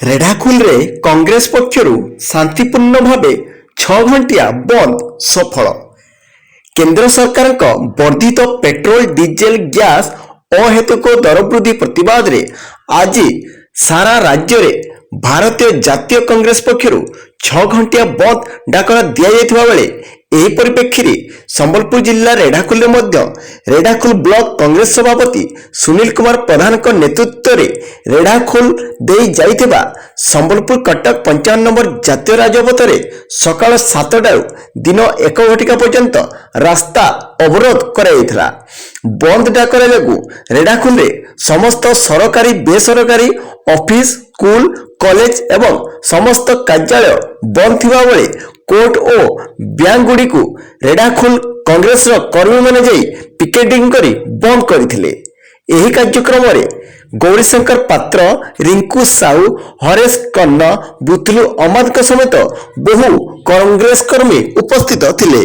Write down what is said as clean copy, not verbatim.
ରେଢ଼ାଖୋଲରେ କଂଗ୍ରେସ ପକ୍ଷରୁ ଶାନ୍ତିପୂର୍ଣ୍ଣ ଭାବେ 6 ଘଣ୍ଟିଆ ବନ୍ଦ ସଫଳ। କେନ୍ଦ୍ର ସରକାରଙ୍କ ବର୍ଦ୍ଧିତ ପେଟ୍ରୋଲ ଡିଜେଲ ଗ୍ୟାସ୍ ଅହେତୁକ ଦରବୃଦ୍ଧି ପ୍ରତିବାଦରେ ଆଜି ସାରା ରାଜ୍ୟରେ ଭାରତୀୟ ଜାତୀୟ କଂଗ୍ରେସ ପକ୍ଷରୁ 6 ଘଣ୍ଟିଆ ବନ୍ଦ ଡାକରା ଦିଆଯାଇଥିବା ବେଳେ ଏହି ପରିପ୍ରେକ୍ଷୀରେ ସମ୍ବଲପୁର ଜିଲ୍ଲା ରେଢ଼ାଖୋଲରେ ମଧ୍ୟ ରେଢ଼ାଖୋଲ ବ୍ଲକ କଂଗ୍ରେସ ସଭାପତି ସୁନୀଲ କୁମାର ପ୍ରଧାନଙ୍କ ନେତୃତ୍ୱରେ ରେଢ଼ାଖୋଲ ଦେଇ ଯାଇଥିବା ସମ୍ବଲପୁର କଟକ 55 ନମ୍ବର ଜାତୀୟ ରାଜପଥରେ ସକାଳ 7ଟାରୁ ଦିନ 1 ଘଟିକା ପର୍ଯ୍ୟନ୍ତ ରାସ୍ତା ଅବରୋଧ କରାଯାଇଥିଲା। ବନ୍ଦ ଡାକରା ଯୋଗୁଁ ରେଢ଼ାଖୋଲରେ ସମସ୍ତ ସରକାରୀ ବେସରକାରୀ ଅଫିସ ସ୍କୁଲ କଲେଜ ଏବଂ ସମସ୍ତ କାର୍ଯ୍ୟାଳୟ ବନ୍ଦ ଥିବା ବେଳେ କୋର୍ଟ ଓ ବ୍ୟାଙ୍କ ଗୁଡ଼ିକୁ ରେଢ଼ାଖୋଲ କଂଗ୍ରେସର କର୍ମୀମାନେ ଯାଇ ପିକେଟିଂ କରି ବନ୍ଦ କରିଥିଲେ। ଏହି କାର୍ଯ୍ୟକ୍ରମରେ ଗୌରୀଶଙ୍କର ପାତ୍ର, ରିଙ୍କୁ ସାହୁ, ହରେଶ କର୍ଣ୍ଣ, ବୁତଲୁ ଅହମ୍ମଦଙ୍କ ସମେତ ବହୁ କଂଗ୍ରେସ କର୍ମୀ ଉପସ୍ଥିତ ଥିଲେ।